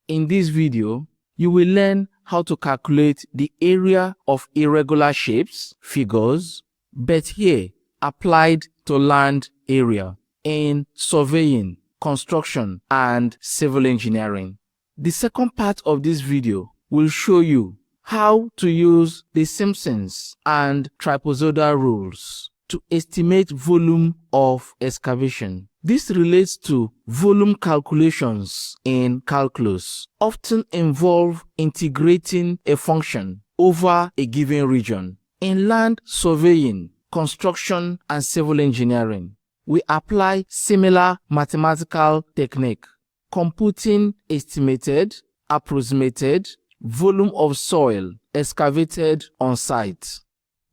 In this video, you will learn how to calculate the area of irregular shapes, figures, but here applied to land area in surveying, construction, and civil engineering. The second part of this video will show you how to use the Simpson's and Trapezoidal rules to estimate volume of excavation. This relates to volume calculations in calculus, often involve integrating a function over a given region. In land surveying, construction, and civil engineering, we apply similar mathematical technique, computing estimated, approximated volume of soil excavated on site.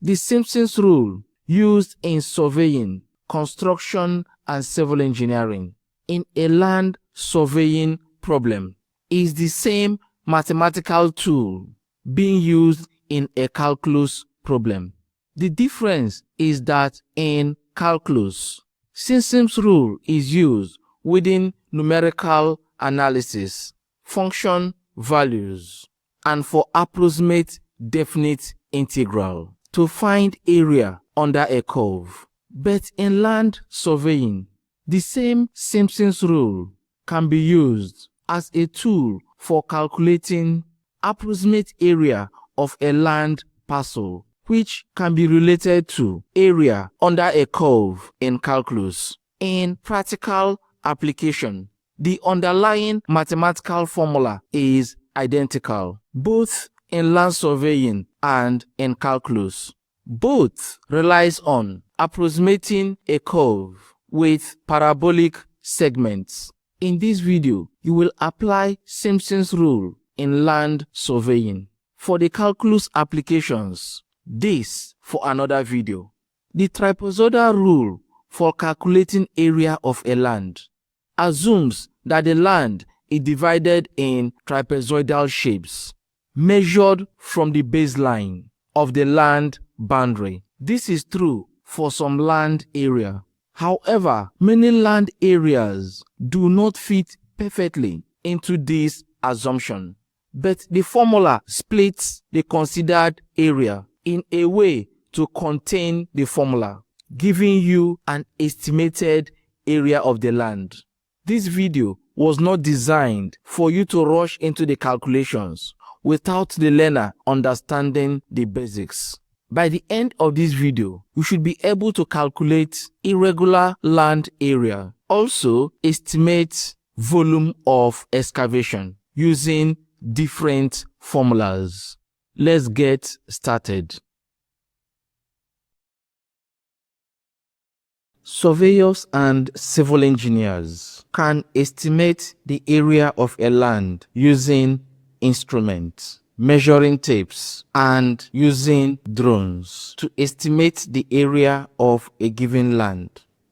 The Simpson's rule used in surveying, construction, and civil engineering in a land surveying problem is the same mathematical tool being used in a calculus problem. The difference is that in calculus, Simpson's rule is used within numerical analysis, function values, and for approximate definite integral to find area under a curve. But in land surveying, the same Simpson's rule can be used as a tool for calculating approximate area of a land parcel, which can be related to area under a curve in calculus. In practical application, the underlying mathematical formula is identical, both in land surveying and in calculus. Both relies on approximating a curve with parabolic segments. In this video, you will apply Simpson's rule in land surveying. For the calculus applications, this for another video. The trapezoidal rule for calculating area of a land assumes that the land is divided in trapezoidal shapes, measured from the baseline of the land boundary. This is true for some land area. However, many land areas do not fit perfectly into this assumption, but the formula splits the considered area in a way to contain the formula, giving you an estimated area of the land. This video was not designed for you to rush into the calculations without the learner understanding the basics. By the end of this video, you should be able to calculate irregular land area, also estimate volume of excavation using different formulas. Let's get started. Surveyors and civil engineers can estimate the area of a land using instruments, measuring tapes, and using drones to estimate the area of a given land.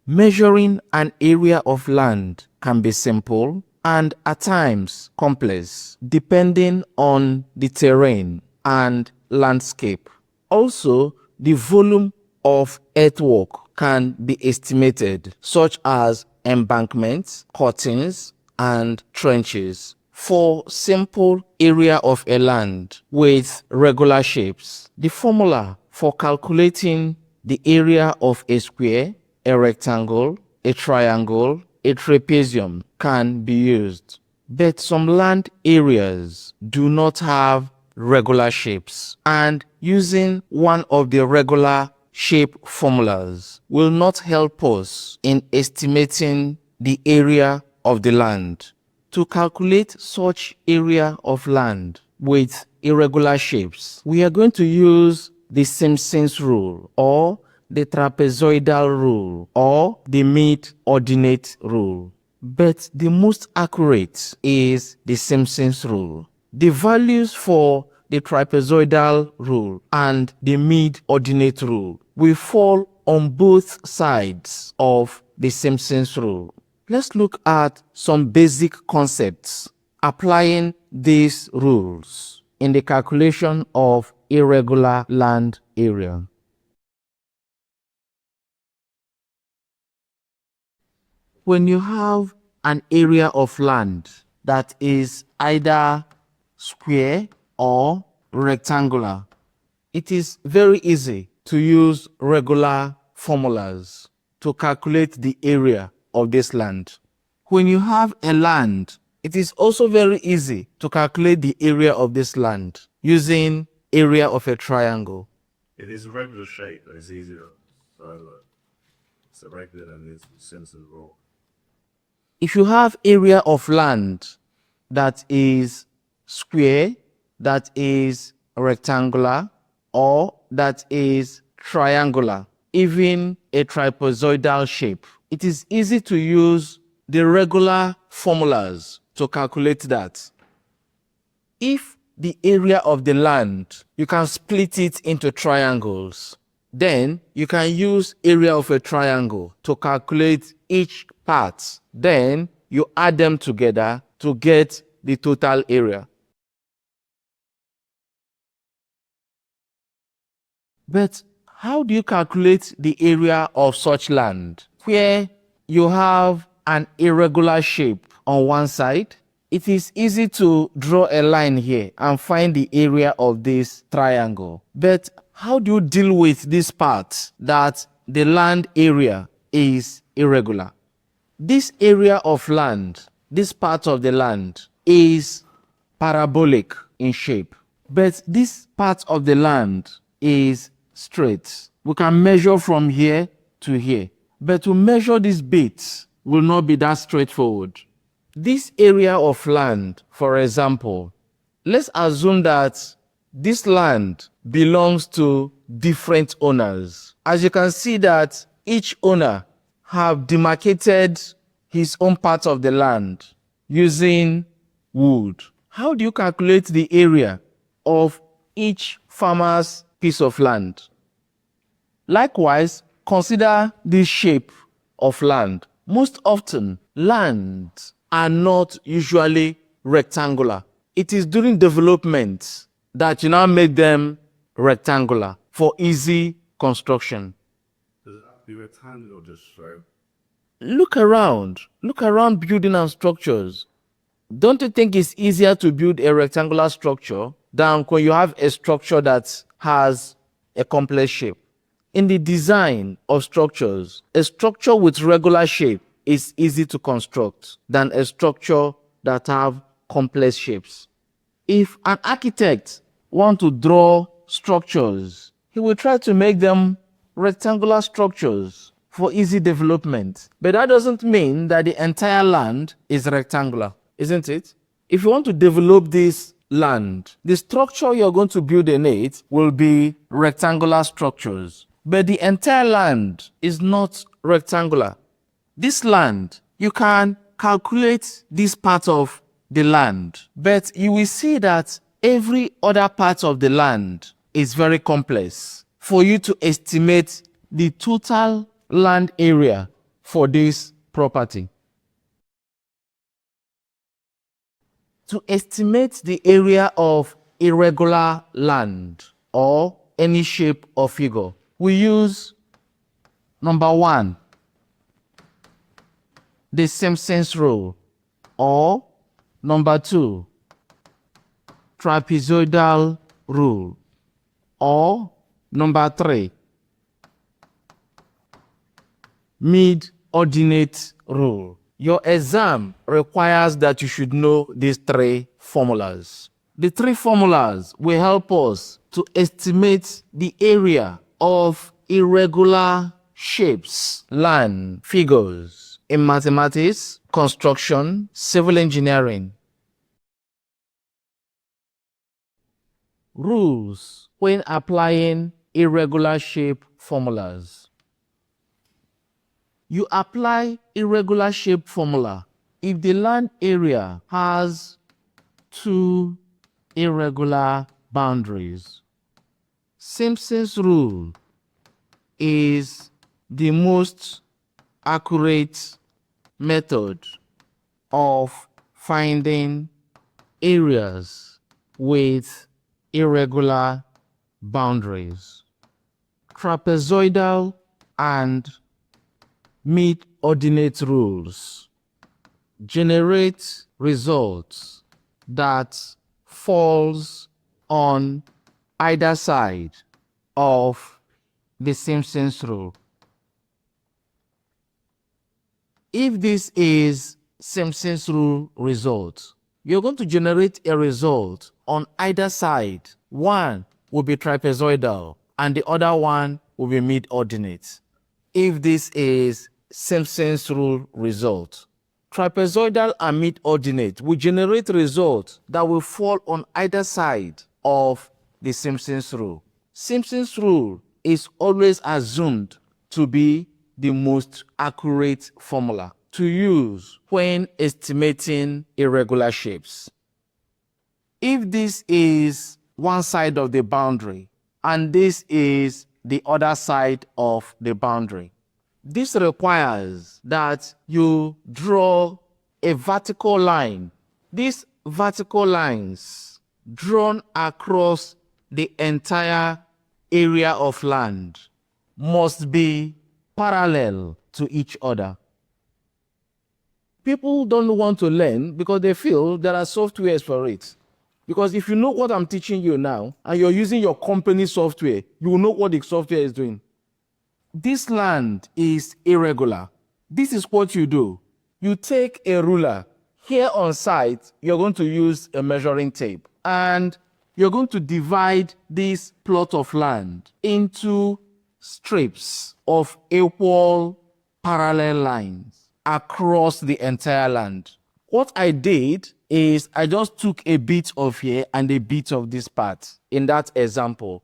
Measuring an area of land can be simple and at times complex, depending on the terrain and landscape. Also, the volume of earthwork can be estimated, such as embankments, cuttings, and trenches. For simple area of a land with regular shapes, the formula for calculating the area of a square, a rectangle, a triangle, a trapezium can be used. But some land areas do not have regular shapes, and using one of the regular shape formulas will not help us in estimating the area of the land. To calculate such area of land with irregular shapes, we are going to use the Simpson's rule, or the trapezoidal rule, or the Mid-Ordinate rule. But the most accurate is the Simpson's rule. The values for the trapezoidal rule and the Mid-Ordinate rule will fall on both sides of the Simpson's rule. Let's look at some basic concepts applying these rules in the calculation of irregular land area. When you have an area of land that is either square or rectangular. It is very easy to use regular formulas to calculate the area of this land. When you have a land, it is also very easy to calculate the area of this land using area of a triangle. It is a regular shape, but it's easier. So it's irregular and it's Simpson rule. If you have area of land that is square, that is rectangular, or that is triangular, even a trapezoidal shape, it is easy to use the regular formulas to calculate that. If the area of the land, you can split it into triangles. Then you can use area of a triangle to calculate each part. Then you add them together to get the total area. But how do you calculate the area of such land where you have an irregular shape on one side? It is easy to draw a line here and find the area of this triangle. But how do you deal with this part that the land area is irregular? This area of land, this part of the land, is parabolic in shape. But this part of the land is straight. We can measure from here to here. But to measure these bits will not be that straightforward. This area of land, for example, let's assume that this land belongs to different owners. As you can see that each owner have demarcated his own part of the land using wood. How do you calculate the area of each farmer's piece of land? Likewise, consider this shape of land. Most often, lands are not usually rectangular. It is during development that you now make them rectangular for easy construction. Does it have to be rectangular or just straight? Look around building and structures. Don't you think it's easier to build a rectangular structure than when you have a structure that has a complex shape? In the design of structures, a structure with regular shape is easy to construct than a structure that have complex shapes. If an architect wants to draw structures, he will try to make them rectangular structures for easy development. But that doesn't mean that the entire land is rectangular, isn't it? If you want to develop this land, the structure you're going to build in it will be rectangular structures. But the entire land is not rectangular. This land, you can calculate this part of the land, but you will see that every other part of the land is very complex for you to estimate the total land area for this property. To estimate the area of irregular land or any shape or figure, we use number 1, the Simpson's rule, or number 2, trapezoidal rule, or number 3, Mid-Ordinate rule. Your exam requires that you should know these 3 formulas. The 3 formulas will help us to estimate the area of irregular shapes, land, figures in mathematics, construction, civil engineering. Rules when applying irregular shape formulas. You apply irregular shape formula if the land area has 2 irregular boundaries. Simpson's rule is the most accurate method of finding areas with irregular boundaries. Trapezoidal and Mid-Ordinate rules generate results that falls on either side of the Simpson's rule. If this is Simpson's rule result, you're going to generate a result on either side. One will be trapezoidal and the other one will be mid-ordinate. If this is Simpson's rule result, trapezoidal and mid-ordinate will generate results that will fall on either side of the Simpson's rule. Simpson's rule is always assumed to be the most accurate formula to use when estimating irregular shapes. If this is one side of the boundary and this is the other side of the boundary, this requires that you draw a vertical line. These vertical lines drawn across the entire area of land must be parallel to each other. People don't want to learn because they feel there are softwares for it. Because if you know what I'm teaching you now and you're using your company software, you will know what the software is doing. This land is irregular. This is what you do. You take a ruler. Here on site, you're going to use a measuring tape. And you're going to divide this plot of land into strips of equal parallel lines across the entire land. What I did is I just took a bit of here and a bit of this part in that example.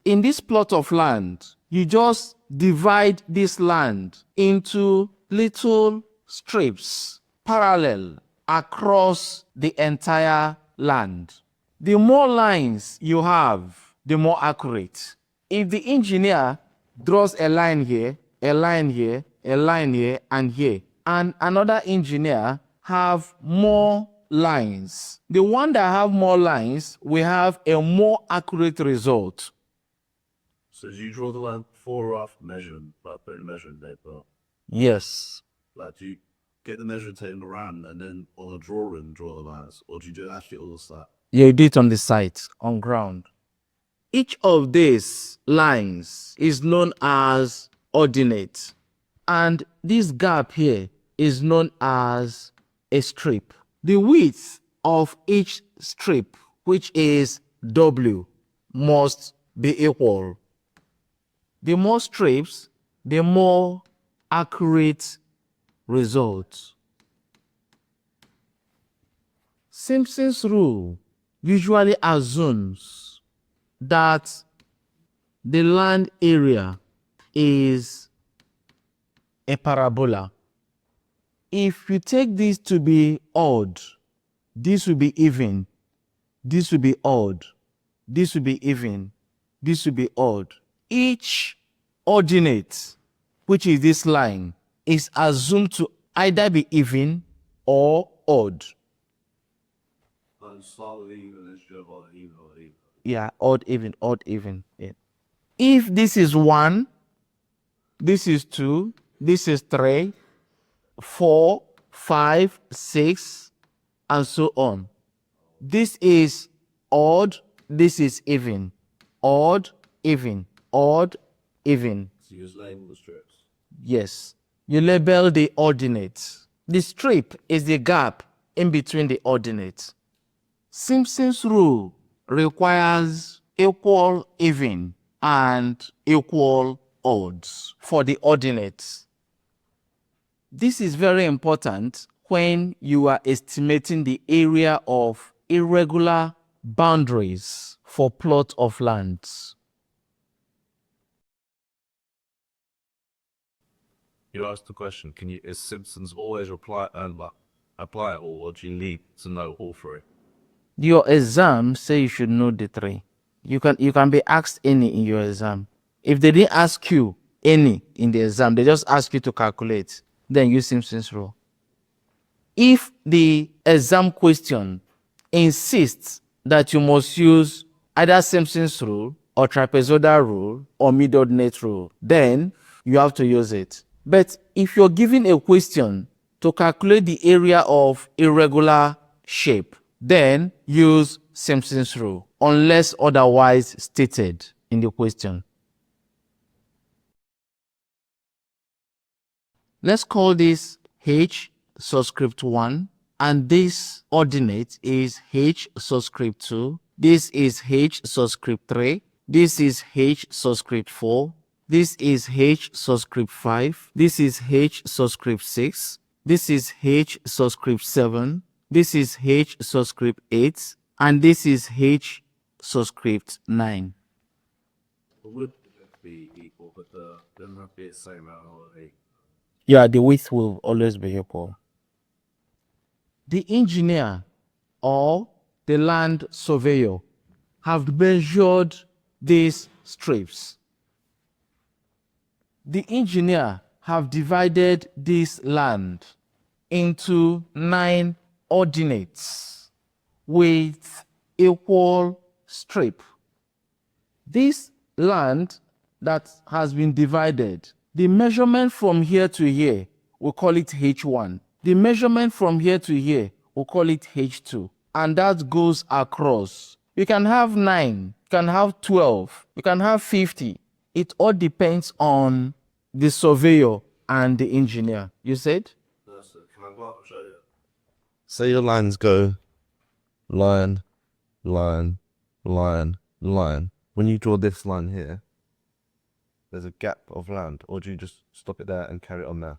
In this plot of land, you just divide this land into little strips parallel across the entire land. The more lines you have, the more accurate. If the engineer draws a line here, a line here, a line here, and here, and another engineer have more lines, the one that have more lines will have a more accurate result. So do you draw the line before or after measuring, like putting the measuring tape up? Yes. Like, do you get the measuring tape around and then on a drawing draw the lines, or do you do it actually on the site? Yeah, you do it on the site, on ground. Each of these lines is known as ordinate, and this gap here is known as a strip. The width of each strip, which is W, must be equal. The more strips, the more accurate results. Simpson's rule usually assumes that the land area is a parabola. If you take this to be odd, this will be even, this will be odd, this will be even, this will be odd. Each ordinate, which is this line, is assumed to either be even or odd. And start with even, it's just odd, even, or even. Yeah, odd, even, odd, even. Yeah. If this is 1, this is 2, this is 3, 4, 5, 6, and so on. This is odd, this is even. Odd, even, odd, even. So you just label the strips. Yes. You label the ordinates. The strip is the gap in between the ordinates. Simpson's rule requires equal even and equal odds for the ordinates. This is very important when you are estimating the area of irregular boundaries for plot of lands. You asked the question, is Simpson's always apply it all, or do you need to know all three? Your exam say you should know the 3. You can be asked any in your exam. If they didn't ask you any in the exam, they just ask you to calculate, then use Simpson's rule. If the exam question insists that you must use either Simpson's rule or trapezoidal rule or mid-ordinate rule, then you have to use it. But if you're given a question to calculate the area of irregular shape. Then use Simpson's rule, unless otherwise stated in the question. Let's call this H subscript 1, and this ordinate is H subscript 2. This is H subscript 3. This is H subscript 4. This is H subscript 5. This is H subscript 6. This is H subscript 7. This is H subscript 8. And this is H subscript 9. Would be equal, but they're not be the same amount of A. Yeah, the width will always be equal. The engineer or the land surveyor have measured these strips. The engineer have divided this land into 9 ordinates with equal strip. This land that has been divided, the measurement from here to here, we'll call it H1. The measurement from here to here, we'll call it H2. And that goes across. You can have 9, you can have 12, you can have 50. It all depends on the surveyor and the engineer. You said? That's it. Can I go up and show you? Say your lines go line, line, line, line. When you draw this line here, there's a gap of land, or do you just stop it there and carry it on there?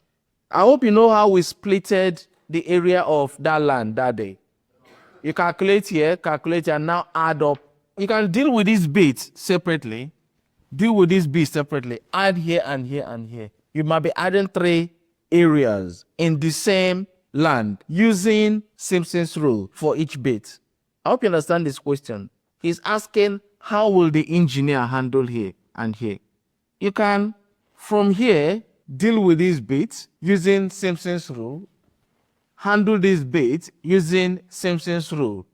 I hope you know how we splitted the area of that land that day. You calculate here, and now add up. You can deal with this bit separately. Deal with this bit separately. Add here and here and here. You might be adding 3 areas in the same land using Simpson's rule for each bit. I hope you understand this question. He's asking, how will the engineer handle here and here? You can, from here, deal with this bit using Simpson's rule. Handle this bit using Simpson's rule.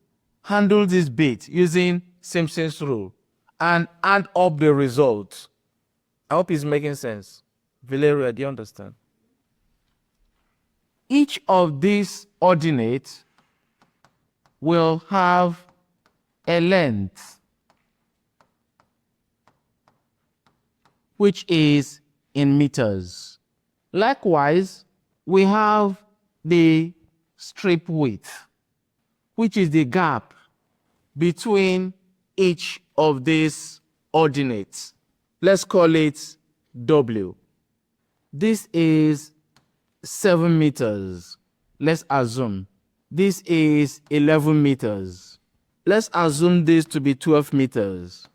Handle this bit using Simpson's rule. And add up the results. I hope it's making sense. Valeria, do you understand? Each of these ordinates will have a length which is in meters. Likewise, we have the strip width, which is the gap between each of these ordinates. Let's call it W. This is 7 meters. Let's assume this is 11 meters. Let's assume this to be 12 meters.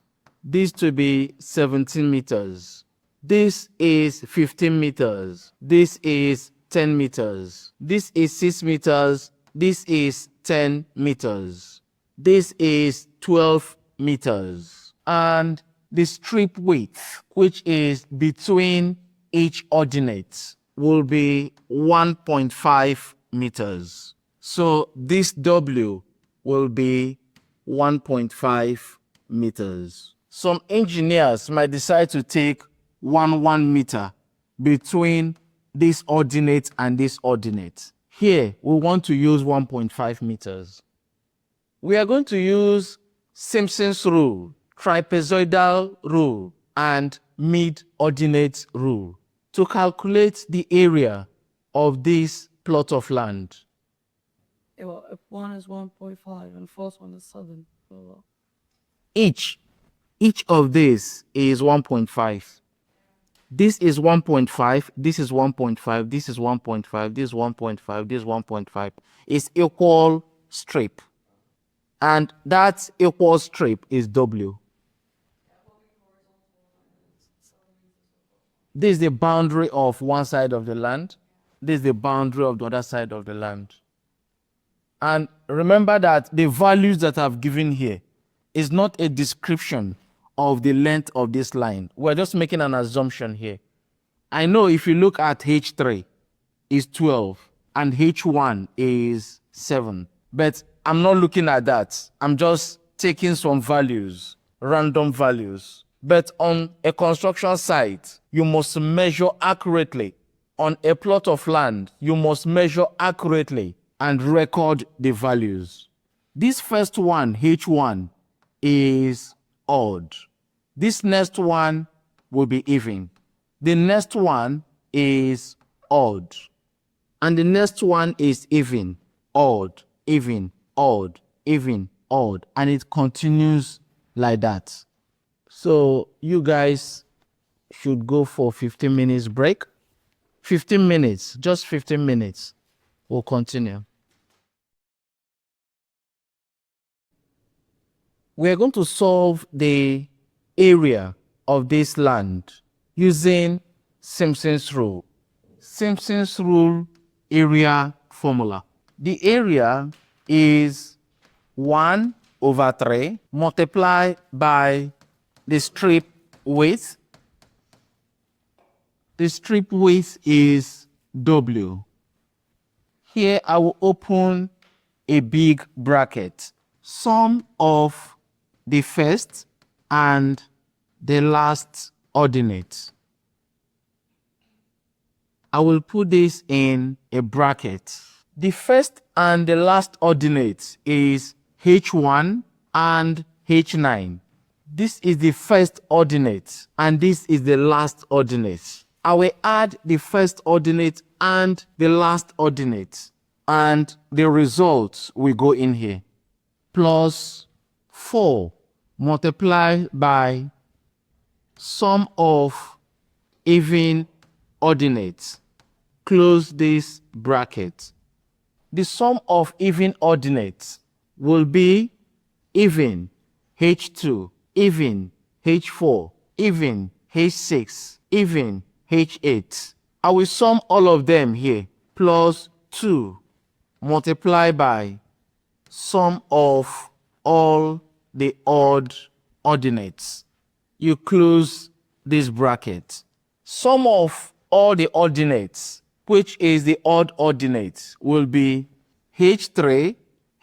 This to be 17 meters. This is 15 meters. This is 10 meters. This is 6 meters. This is 10 meters. This is 12 meters. And the strip width, which is between each ordinate, will be 1.5 meters. So this W will be 1.5 meters. Some engineers might decide to take 1 meter between this ordinate and this ordinate. Here, we want to use 1.5 meters. We are going to use Simpson's rule, Trapezoidal rule, and Mid-Ordinate rule to calculate the area of this plot of land. Yeah, well, if one is 1.5 and the first one is 7. Well, Each of these is 1.5. This is 1.5, this is 1.5, this is 1.5, this is 1.5, this is 1.5. It's equal strip. And that equal strip is W. This is the boundary of one side of the land. This is the boundary of the other side of the land. And remember that the values that I've given here is not a description of the length of this line. We're just making an assumption here. I know if you look at H3 is 12 and H1 is 7, but I'm not looking at that. I'm just taking some values, random values. But on a construction site, you must measure accurately on a plot of land, you must measure accurately and record the values. This first one, H1, is odd. This next one will be even. The next one is odd. And the next one is even, odd, even, odd, even, odd. And it continues like that. So you guys should go for 15 minutes break. 15 minutes, just 15 minutes. We'll continue. We're going to solve the area of this land using Simpson's rule. Simpson's rule area formula. The area is 1/3 multiplied by the strip width. The strip width is W. Here I will open a big bracket. Sum of the first and the last ordinate. I will put this in a bracket. The first and the last ordinate is H1 and H9. This is the first ordinate and this is the last ordinate. I will add the first ordinate and the last ordinate and the results will go in here. Plus 4 multiplied by sum of even ordinates. Close this bracket. The sum of even ordinates will be even H2, even H4, even H6, even H8. I will sum all of them here. Plus 2 multiplied by sum of all the odd ordinates. You close this bracket. Sum of all the ordinates, which is the odd ordinate, will be H3,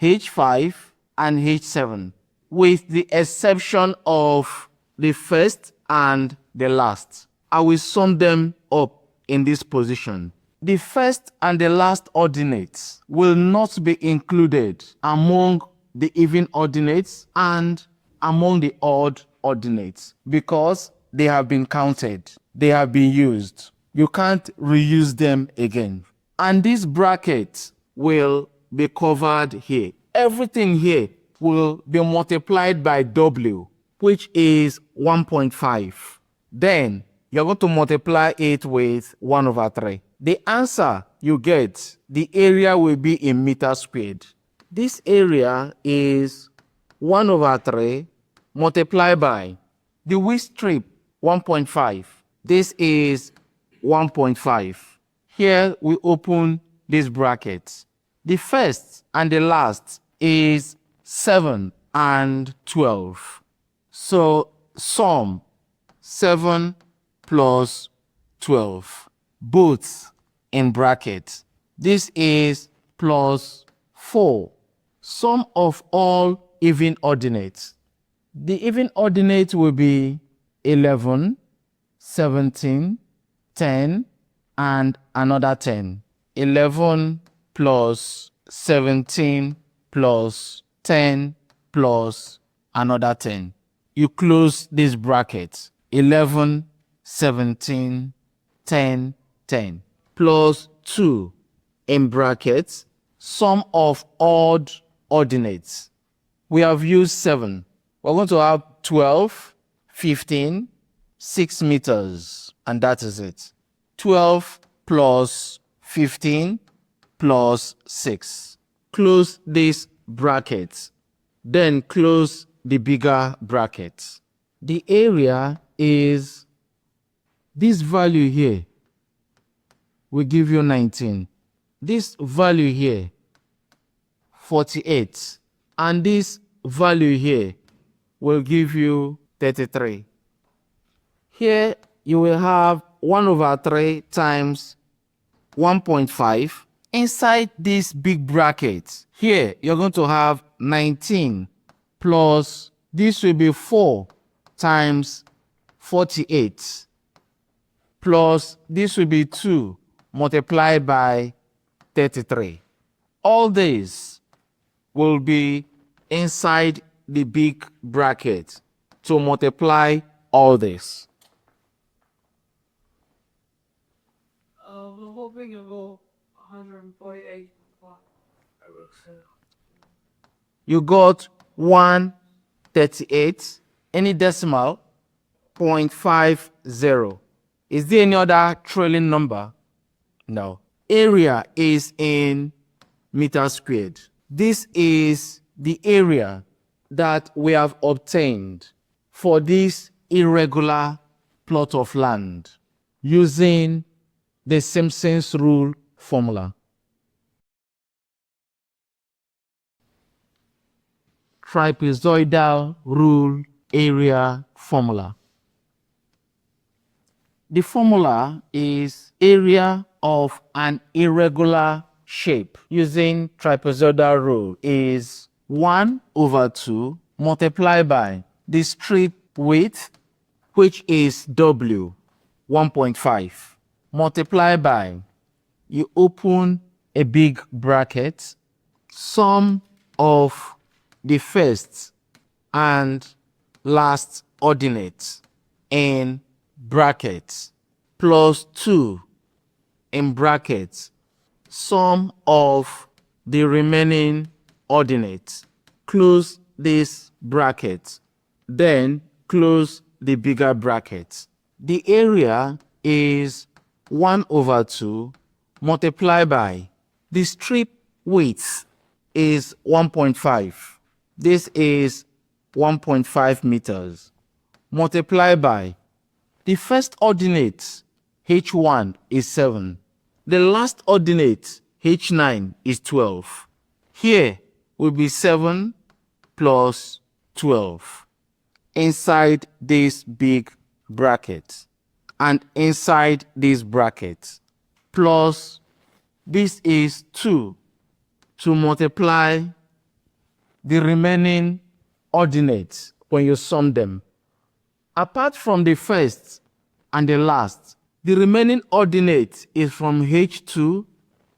H5, and H7, with the exception of the first and the last. I will sum them up in this position. The first and the last ordinates will not be included among the even ordinates and among the odd ordinates because they have been counted, they have been used. You can't reuse them again. And this bracket will be covered here. Everything here will be multiplied by W, which is 1.5. Then you're going to multiply it with 1/3. The answer you get, the area will be in meters squared. This area is 1/3 multiplied by the width strip 1.5. This is 1.5. Here we open this bracket. The first and the last is 7 and 12. So sum 7 plus 12, both in bracket. This is plus 4. Sum of all even ordinates. The even ordinate will be 11, 17, 10, and another 10. 11 plus 17 plus 10 plus another 10. You close this bracket. 11, 17, 10, 10. Plus 2 in brackets. Sum of odd ordinates. We have used 7. We're going to have 12, 15, 6 meters, and that is it. 12 plus 15 plus 6. Close this bracket. Then close the bigger bracket. The area is this value here will give you 19. This value here, 48. And this value here will give you 33. Here you will have 1/3 times 1.5 inside this big bracket. Here you're going to have 19 plus this will be 4 times 48 plus this will be 2 multiplied by 33. All this will be inside the big bracket to multiply all this. We're hoping it will 148. You got 138, any decimal, 0.50. Is there any other trailing number? No. Area is in meters squared. This is the area that we have obtained for this irregular plot of land using the Simpson's rule formula. Trapezoidal rule area formula. The formula is area of an irregular shape using trapezoidal rule is 1/2 multiplied by the strip width, which is W, 1.5, multiplied by, you open a big bracket, sum of the first and last ordinates in brackets plus 2 in brackets, sum of the remaining ordinates. Close this bracket, then close the bigger bracket. The area is 1/2 multiplied by the strip width is 1.5. This is 1.5 meters multiplied by the first ordinate H1 is 7. The last ordinate H9 is 12. Here will be 7 plus 12 inside this big bracket and inside this bracket plus this is 2 to multiply the remaining ordinates when you sum them. Apart from the first and the last, the remaining ordinate is from H2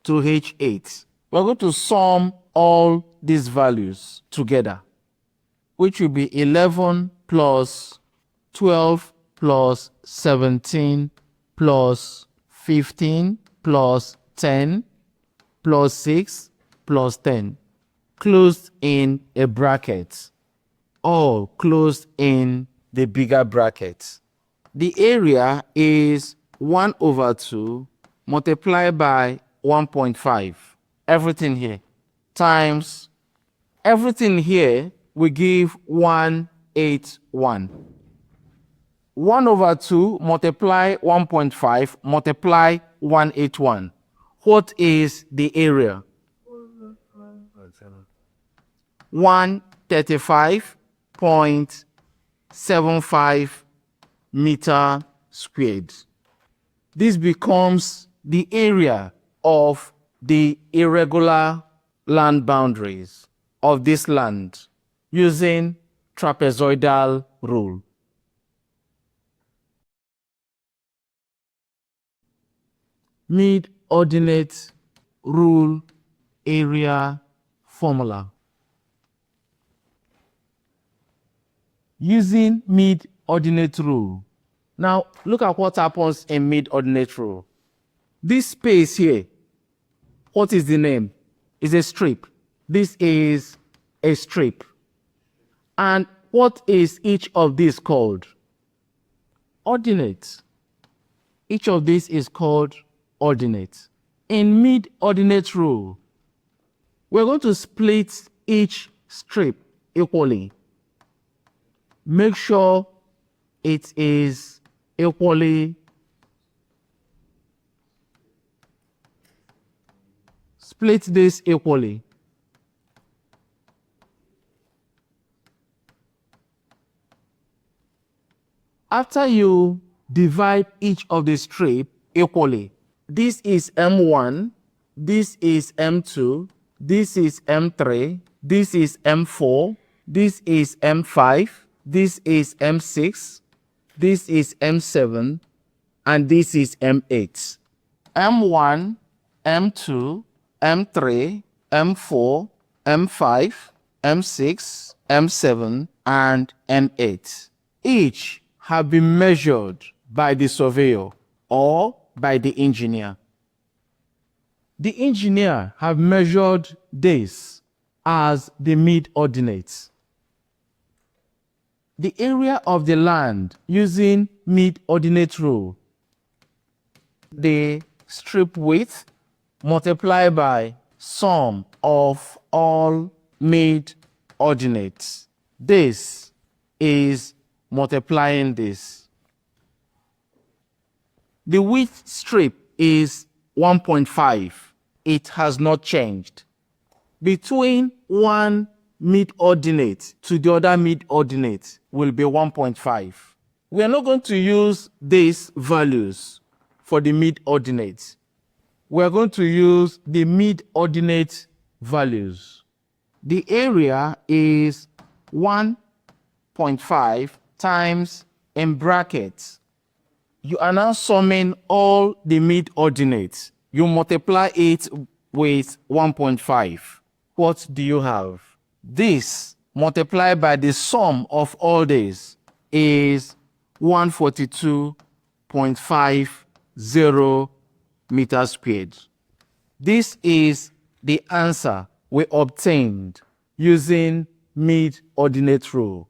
to H8. We're going to sum all these values together, which will be 11 plus 12 plus 17 plus 15 plus 10 plus 6 plus 10. Closed in a bracket, all closed in the bigger bracket. The area is 1/2 multiplied by 1.5. Everything here times everything here will give 181. 1/2 multiply 1.5 multiply 181. What is the area? 135.75 meter squared. This becomes the area of the irregular land boundaries of this land using trapezoidal rule. Mid-Ordinate rule area formula. Using Mid-Ordinate rule. Now, look at what happens in Mid-Ordinate rule. This space here, what is the name? It's a strip. This is a strip. And what is each of these called? Ordinate. Each of these is called ordinate. In Mid-Ordinate rule, we're going to split each strip equally. Make sure it is equally split this equally. After you divide each of the strip equally, this is M1, this is M2, this is M3, this is M4, this is M5, this is M6, this is M7, and this is M8. M1, M2, M3, M4, M5, M6, M7, and M8. Each have been measured by the surveyor or by the engineer. The engineer have measured this as the mid-ordinate. The area of the land using mid-ordinate rule. The strip width multiplied by sum of all mid-ordinates. This is multiplying this. The width strip is 1.5. It has not changed. Between one mid-ordinate to the other mid-ordinate will be 1.5. We are not going to use these values for the mid-ordinate. We are going to use the mid-ordinate values. The area is 1.5 times in brackets. You are now summing all the mid-ordinates. You multiply it with 1.5. What do you have? This multiplied by the sum of all these is 142.50 meters squared. This is the answer we obtained using mid-ordinate rule.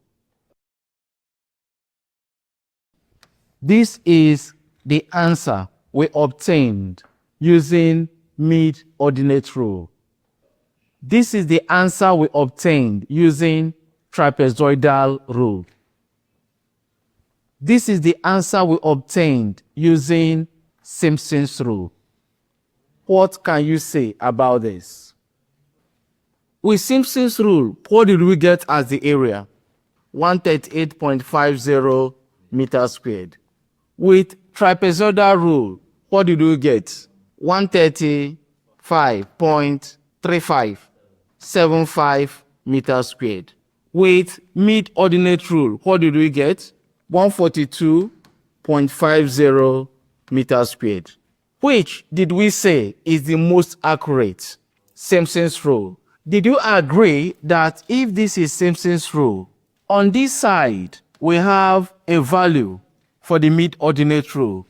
This is the answer we obtained using mid-ordinate rule. This is the answer we obtained using trapezoidal rule. This is the answer we obtained using Simpson's rule. What can you say about this? With Simpson's rule, what did we get as the area? 138.50 meters squared. With trapezoidal rule, what did we get? 135.3575 meters squared. With mid-ordinate rule, what did we get? 142.50 meters squared. Which did we say is the most accurate? Simpson's rule. Did you agree that if this is Simpson's rule, on this side we have a value for the mid-ordinate rule,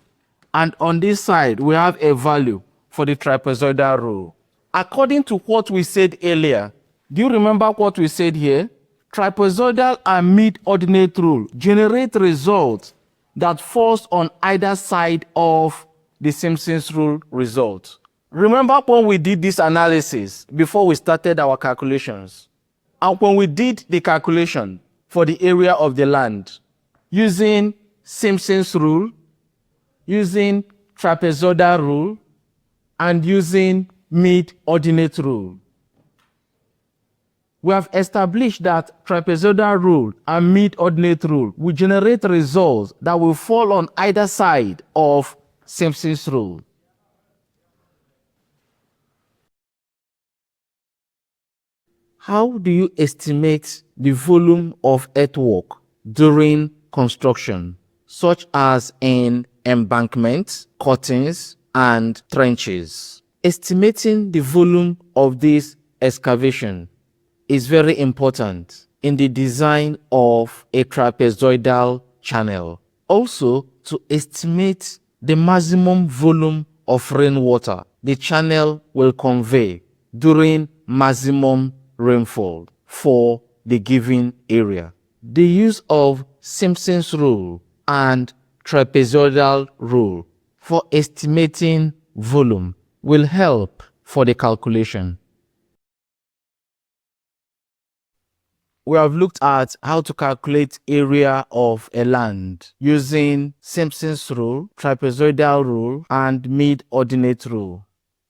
and on this side we have a value for the trapezoidal rule? According to what we said earlier, do you remember what we said here? Trapezoidal and mid-ordinate rule generate results that falls on either side of the Simpson's rule result. Remember when we did this analysis before we started our calculations? And when we did the calculation for the area of the land using Simpson's rule, using trapezoidal rule, and using mid-ordinate rule, we have established that trapezoidal rule and mid-ordinate rule will generate results that will fall on either side of Simpson's rule. How do you estimate the volume of earthwork during construction, such as in embankments, cuttings, and trenches? Estimating the volume of this excavation is very important in the design of a trapezoidal channel. Also, to estimate the maximum volume of rainwater the channel will convey during maximum rainfall for the given area. The use of Simpson's rule and trapezoidal rule for estimating volume will help for the calculation. We have looked at how to calculate area of a land using Simpson's rule, trapezoidal rule, and mid-ordinate rule.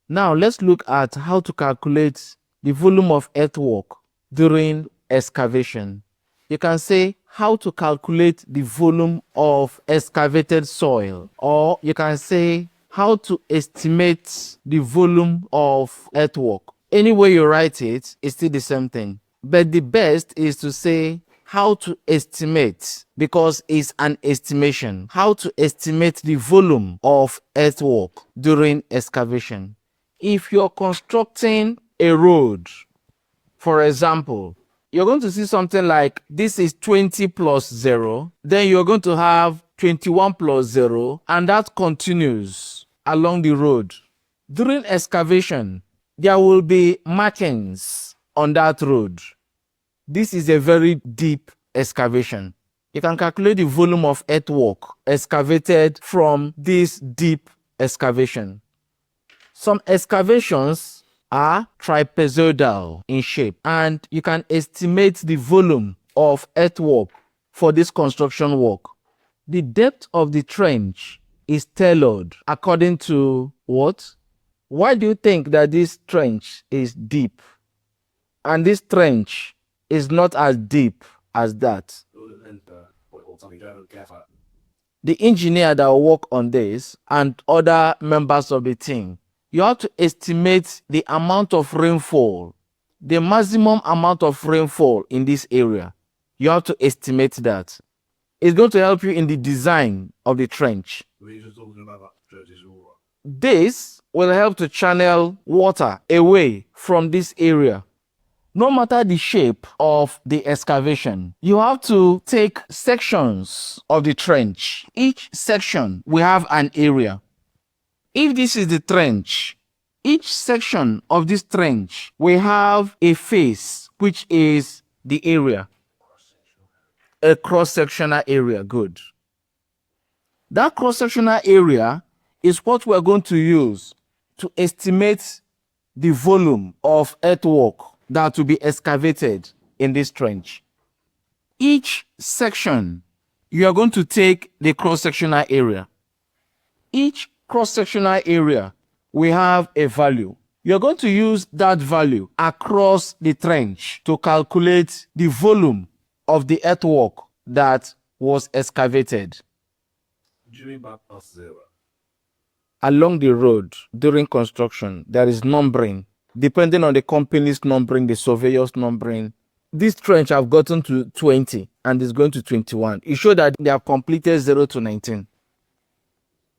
Now let's look at how to calculate the volume of earthwork during excavation. You can say how to calculate the volume of excavated soil, or you can say how to estimate the volume of earthwork. Any way you write it, it's still the same thing. But the best is to say how to estimate, because it's an estimation, how to estimate the volume of earthwork during excavation. If you're constructing a road, for example, you're going to see something like this is 20 plus 0, then you're going to have 21 plus 0, and that continues along the road. During excavation, there will be markings on that road. This is a very deep excavation. You can calculate the volume of earthwork excavated from this deep excavation. Some excavations are trapezoidal in shape, and you can estimate the volume of earthwork for this construction work. The depth of the trench is tailored according to what? Why do you think that this trench is deep and this trench is not as deep as that? The engineer that will work on this and other members of the team, you have to estimate the amount of rainfall, the maximum amount of rainfall in this area. You have to estimate that. It's going to help you in the design of the trench. This will help to channel water away from this area. No matter the shape of the excavation, you have to take sections of the trench. Each section will have an area. If this is the trench, each section of this trench will have a face, which is the area. A cross-sectional area, good. That cross-sectional area is what we're going to use to estimate the volume of earthwork that will be excavated in this trench. Each section, you are going to take the cross-sectional area. Each cross-sectional area will have a value. You're going to use that value across the trench to calculate the volume of the earthwork that was excavated. Do you mean by plus 0? Along the road during construction, there is numbering. Depending on the company's numbering, the surveyor's numbering, this trench have gotten to 20 and is going to 21. It shows that they have completed 0 to 19.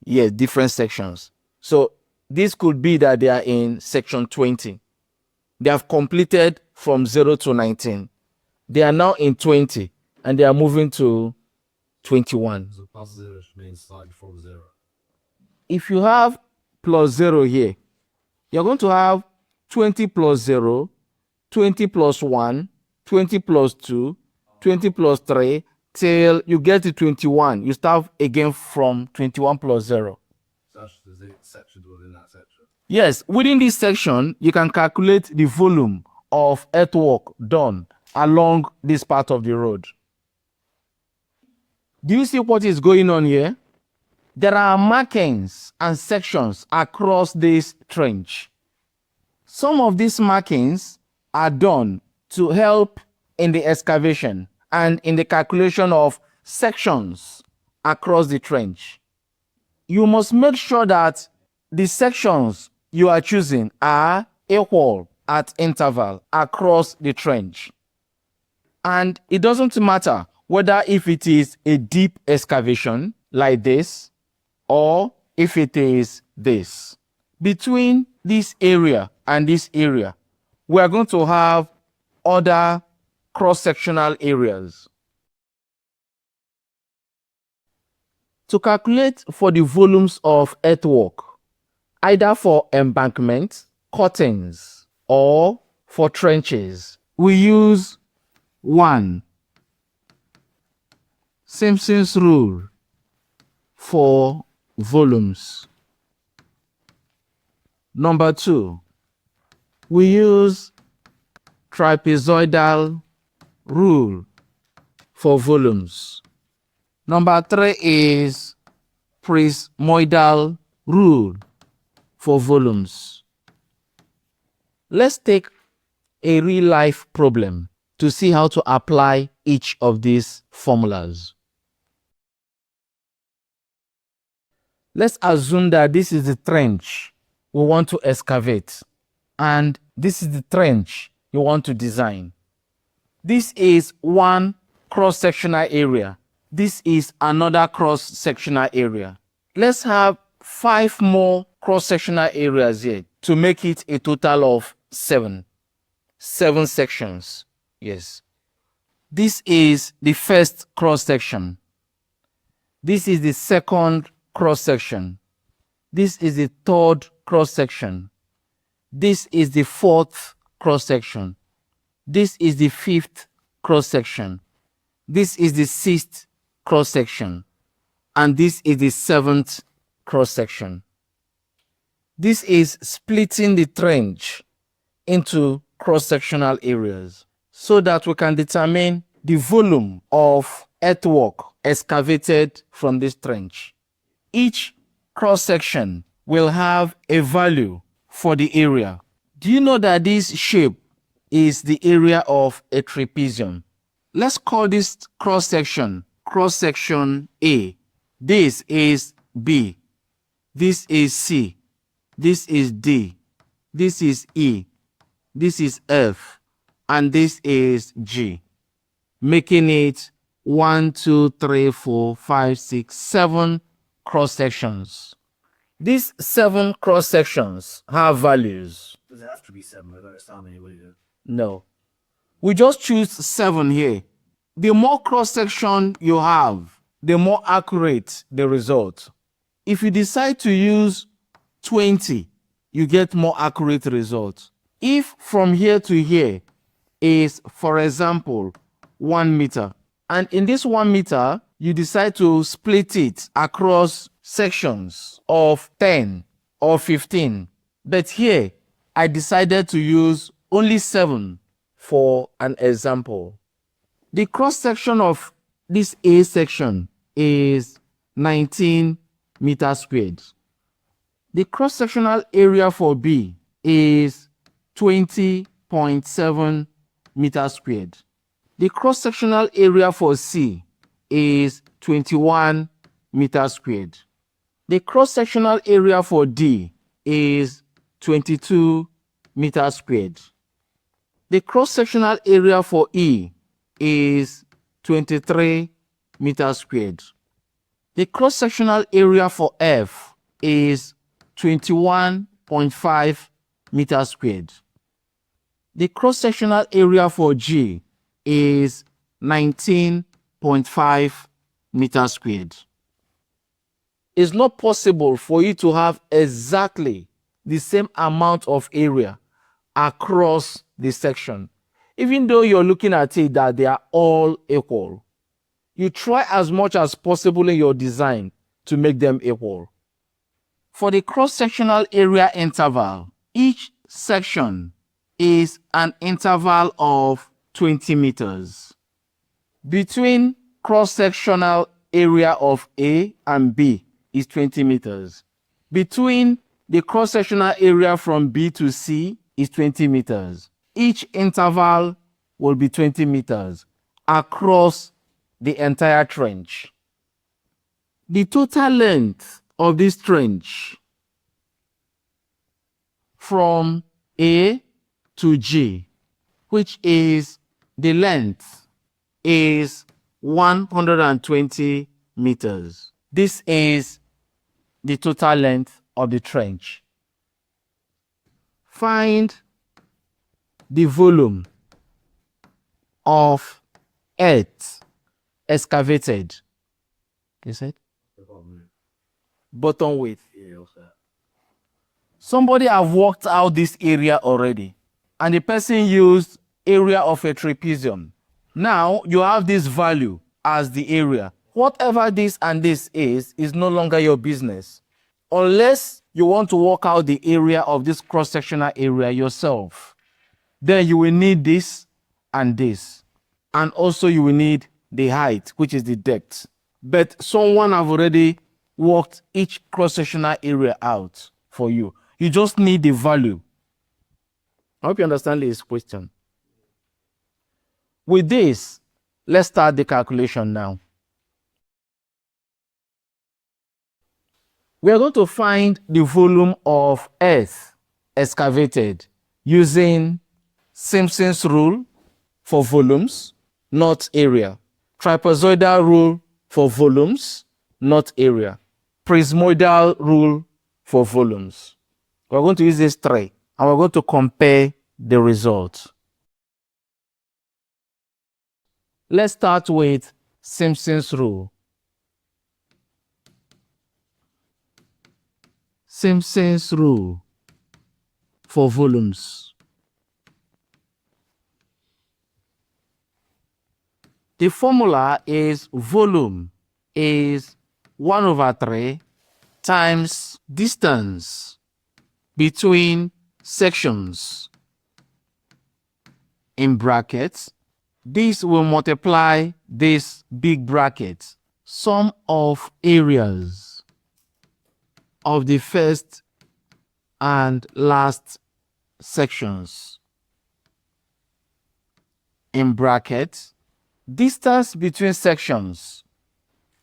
Yes, different sections. So this could be that they are in section 20. They have completed from 0 to 19. They are now in 20 and they are moving to 21. So plus 0 means slightly from 0. If you have plus 0 here, you're going to have 20 plus 0, 20 plus 1, 20 plus 2, 20 plus 3, till you get to 21. You start again from 21 plus 0. Such as the section within that section. Yes, within this section, you can calculate the volume of earthwork done along this part of the road. Do you see what is going on here? There are markings and sections across this trench. Some of these markings are done to help in the excavation and in the calculation of sections across the trench. You must make sure that the sections you are choosing are equal at interval across the trench. And it doesn't matter whether if it is a deep excavation like this or if it is this. Between this area and this area, we are going to have other cross-sectional areas. To calculate for the volumes of earthwork, either for embankment, cuttings, or for trenches, we use 1. Simpson's rule for volumes. Number 2, we use trapezoidal rule for volumes. Number 3 is Prismoidal rule for volumes. Let's take a real-life problem to see how to apply each of these formulas. Let's assume that this is the trench we want to excavate, and this is the trench you want to design. This is 1 cross-sectional area. This is another cross-sectional area. Let's have 5 more cross-sectional areas here to make it a total of 7. 7 sections. Yes. This is the first cross-section. This is the second cross-section. This is the third cross-section. This is the fourth cross-section. This is the fifth cross-section. This is the sixth cross-section. And this is the seventh cross-section. This is splitting the trench into cross-sectional areas so that we can determine the volume of earthwork excavated from this trench. Each cross-section will have a value for the area. Do you know that this shape is the area of a trapezium? Let's call this cross-section A. This is B. This is C. This is D. This is E. This is F. And this is G. Making it 1, 2, 3, 4, 5, 6, 7 cross-sections. These 7 cross-sections have values. Does it have to be 7? I don't understand any way. No. We just choose 7 here. The more cross-section you have, the more accurate the result. If you decide to use 20, you get more accurate result. If from here to here is, for example, 1 meter, and in this 1 meter, you decide to split it across sections of 10 or 15. But here, I decided to use only 7 for an example. The cross-section of this A section is 19 meters squared. The cross-sectional area for B is 20.7 meters squared. The cross-sectional area for C is 21 meters squared. The cross-sectional area for D is 22 meters squared. The cross-sectional area for E is 23 meters squared. The cross-sectional area for F is 21.5 meters squared. The cross-sectional area for G is 19.5 meters squared. It's not possible for you to have exactly the same amount of area across the section. Even though you're looking at it that they are all equal, you try as much as possible in your design to make them equal. For the cross-sectional area interval, each section is an interval of 20 meters. Between cross-sectional area of A and B is 20 meters. Between the cross-sectional area from B to C is 20 meters. Each interval will be 20 meters across the entire trench. The total length of this trench from A to G, which is the length, is 120 meters. This is the total length of the trench. Find the volume of earth excavated. You said? Bottom width. Yeah, what's that? Somebody have worked out this area already, and the person used area of a trapezium. Now you have this value as the area. Whatever this and this is no longer your business. Unless you want to work out the area of this cross-sectional area yourself. Then you will need this and this. And also you will need the height, which is the depth. But someone have already worked each cross-sectional area out for you. You just need the value. I hope you understand this question. With this, let's start the calculation now. We are going to find the volume of earth excavated using Simpson's rule for volumes, not area. Trapezoidal rule for volumes, not area. Prismoidal rule for volumes. We're going to use these three and we're going to compare the results. Let's start with Simpson's rule. Simpson's rule for volumes. The formula is volume is 1/3 times distance between sections in brackets. This will multiply this big bracket, sum of areas of the first and last sections in brackets. Distance between sections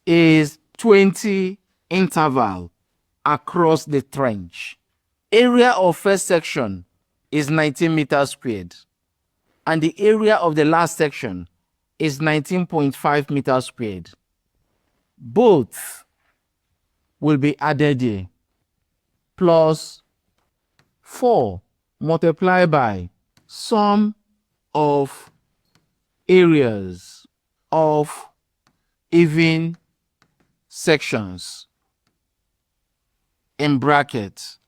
is 20 interval across the trench. Area of first section is 19 meters squared, and the area of the last section is 19.5 meters squared. Both will be added here, plus 4 multiplied by sum of areas of even sections in brackets,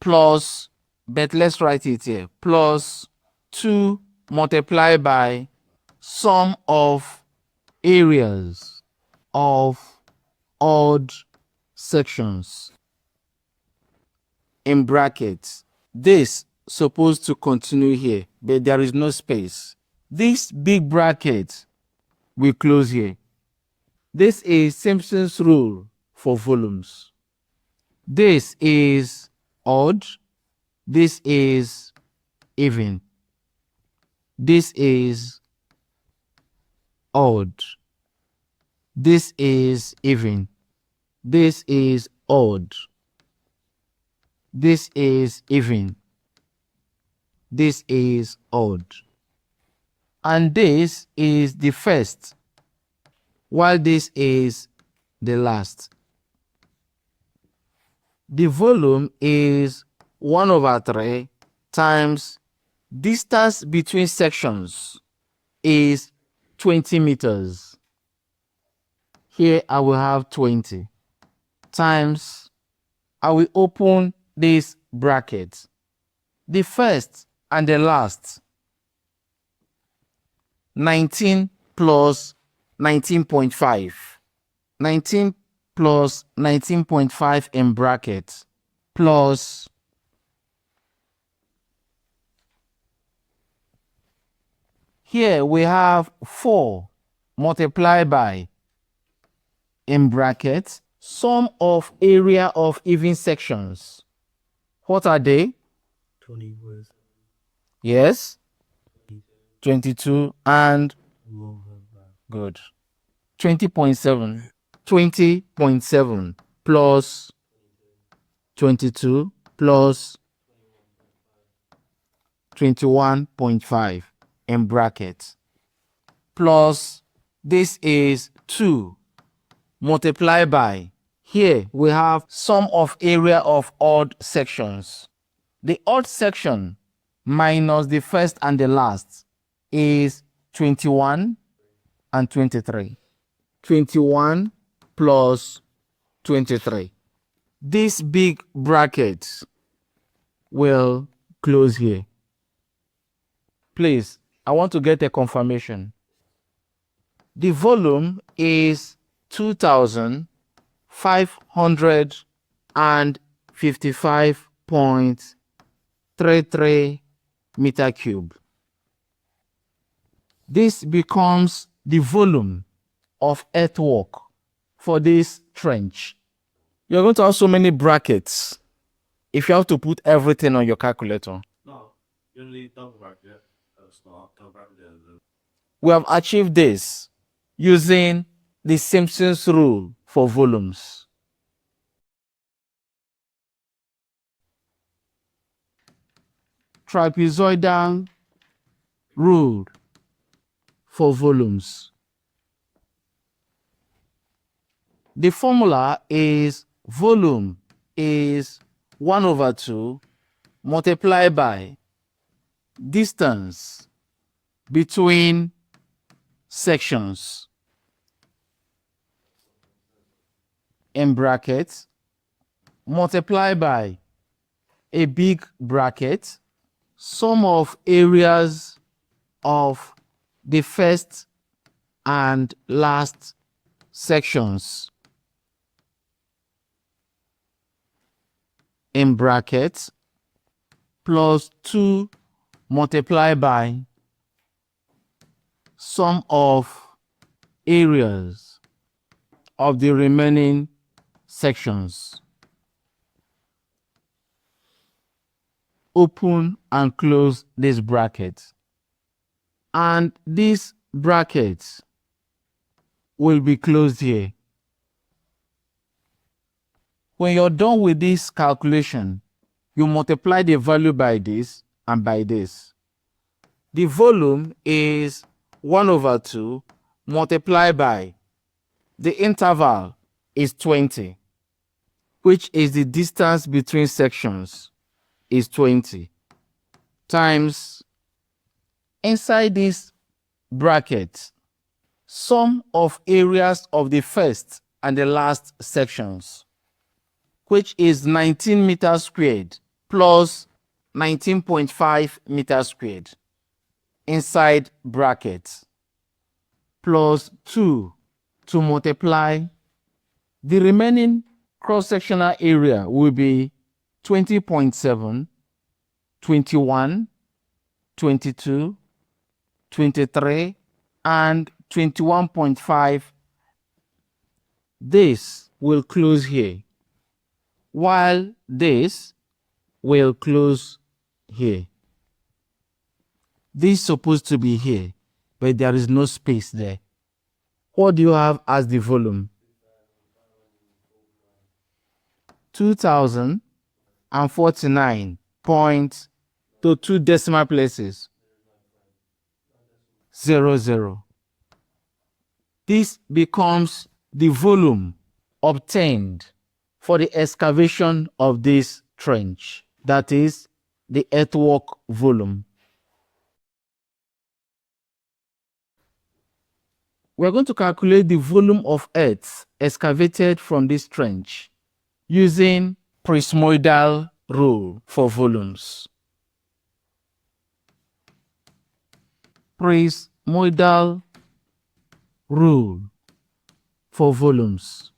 plus, but let's write it here, plus 2 multiplied by sum of areas of odd sections in brackets. This supposed to continue here, but there is no space. This big bracket will close here. This is Simpson's rule for volumes. This is odd. This is even. This is odd. This is even. This is odd. This is even. This is odd. And this is the first, while this is the last. The volume is 1/3 times distance between sections is 20 meters. Here I will have 20 times, I will open this bracket. The first and the last, 19 plus 19.5. 19 plus 19.5 in bracket, plus here we have 4 multiplied by in bracket sum of area of even sections. What are they? 20 was Yes, 22 and good 20.7. 20.7 plus 22 plus 21.5 in bracket, plus this is 2 multiplied by, here we have sum of area of odd sections. The odd section minus the first and the last is 21 and 23. 21 plus 23. This big bracket will close here. Please, I want to get a confirmation. The volume is 2,555.33 meter cube. This becomes the volume of earthwork for this trench. You're going to have so many brackets if you have to put everything on your calculator. No, you only double bracket at the start, double bracket at the end. We have achieved this using the Simpson's rule for volumes. Trapezoidal rule for volumes. The formula is volume is 1/2 multiplied by distance between sections in brackets multiplied by a big bracket sum of areas of the first and last sections in brackets plus 2 multiplied by sum of areas of the remaining sections. Open and close this bracket, and this bracket will be closed here. When you're done with this calculation, you multiply the value by this and by this. The volume is 1/2 multiplied by the interval is 20, which is the distance between sections is 20, times inside this bracket sum of areas of the first and the last sections, which is 19 meters squared plus 19.5 meters squared inside bracket plus 2 to multiply the remaining cross-sectional area will be 20.7, 21, 22, 23, and 21.5. This will close here, while this will close here. This is supposed to be here, but there is no space there. What do you have as the volume? 2049 point to 2 decimal places. 00. This becomes the volume obtained for the excavation of this trench. That is the earthwork volume. We're going to calculate the volume of earth excavated from this trench using Prismoidal rule for volumes. Prismoidal rule for volumes.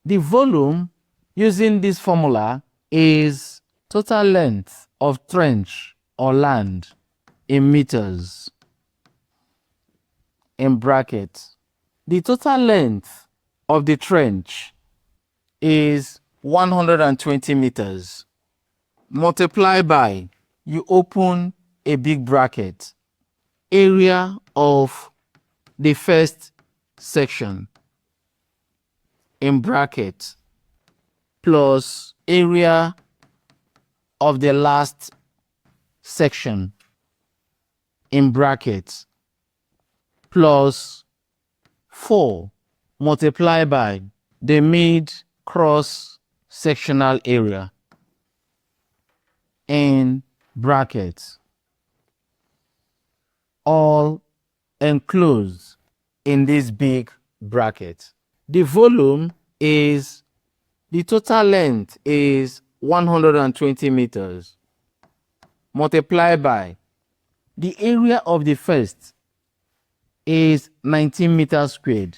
The volume using this formula is total length of trench or land in meters in brackets. The total length of the trench is 120 meters. Multiply by, you open a big bracket, area of the first section in bracket plus area of the last section in bracket plus 4 multiplied by the mid cross sectional area in brackets, all enclosed in this big bracket. The volume is, the total length is 120 meters multiplied by the area of the first is 19 meters squared.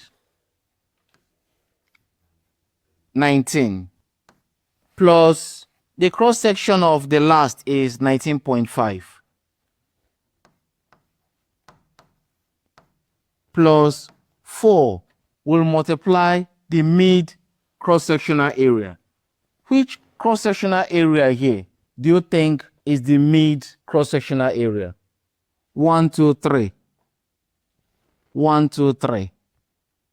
19 plus the cross section of the last is 19.5 plus 4 will multiply the mid cross sectional area. Which cross sectional area here do you think is the mid cross sectional area? 1, 2, 3. 1, 2, 3.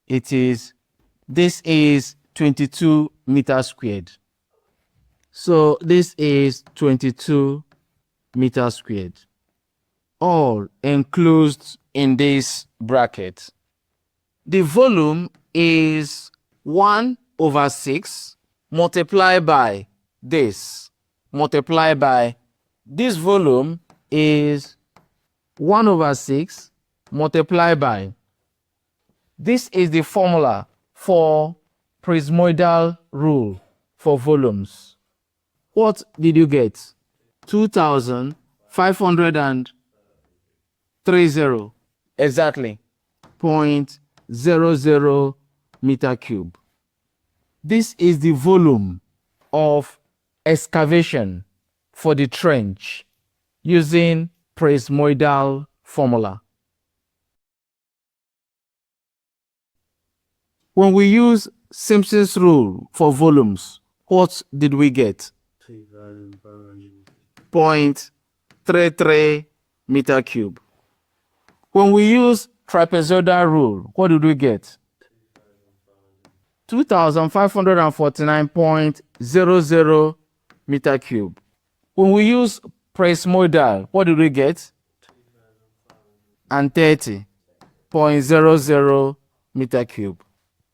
It is, this is 22 meters squared. So this is 22 meters squared, all enclosed in this bracket. The volume is 1/6 multiplied by this. Multiplied by this volume is 1/6 multiplied by. This is the formula for Prismoidal rule for volumes. What did you get? 2,530. Exactly. 0.00 meter cube. This is the volume of excavation for the trench using Prismoidal formula. When we use Simpson's rule for volumes, what did we get? 0.33 meter cube. When we use trapezoidal rule, what did we get? 2,549.00 meter cube. When we use Prismoidal, what did we get? And 30.00 meter cube.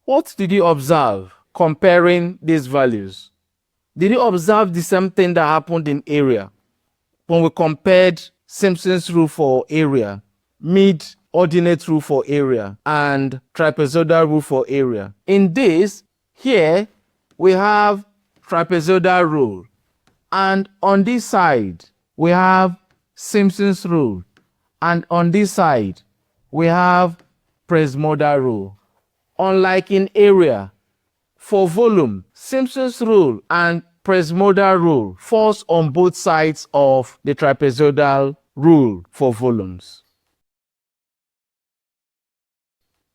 What did you observe comparing these values? Did you observe the same thing that happened in area? When we compared Simpson's rule for area, Mid-Ordinate rule for area, and Trapezoidal rule for area. In this, here, we have Trapezoidal rule. And on this side, we have Simpson's rule. And on this side, we have Prismoidal rule. Unlike in area, for volume, Simpson's rule and Prismoidal rule falls on both sides of the trapezoidal rule for volumes.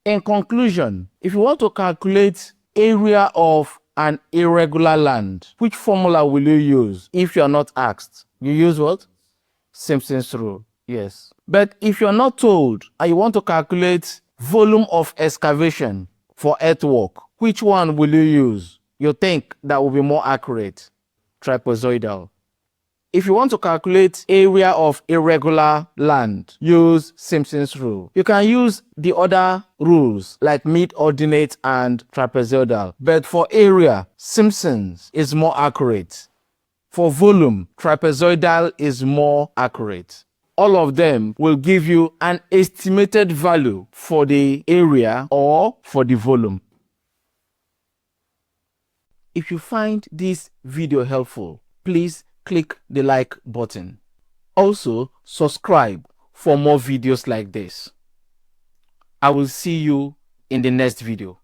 In conclusion, if you want to calculate area of an irregular land, which formula will you use if you are not asked? You use what? Simpson's rule, yes. But if you're not told and you want to calculate volume of excavation for earthwork, which one will you use? You think that will be more accurate? Trapezoidal. If you want to calculate area of irregular land, use Simpson's rule. You can use the other rules like Mid-Ordinate and Trapezoidal. But for area, Simpson's is more accurate. For volume, Trapezoidal is more accurate. All of them will give you an estimated value for the area or for the volume. If you find this video helpful, please click the like button. Also, subscribe for more videos like this. I will see you in the next video.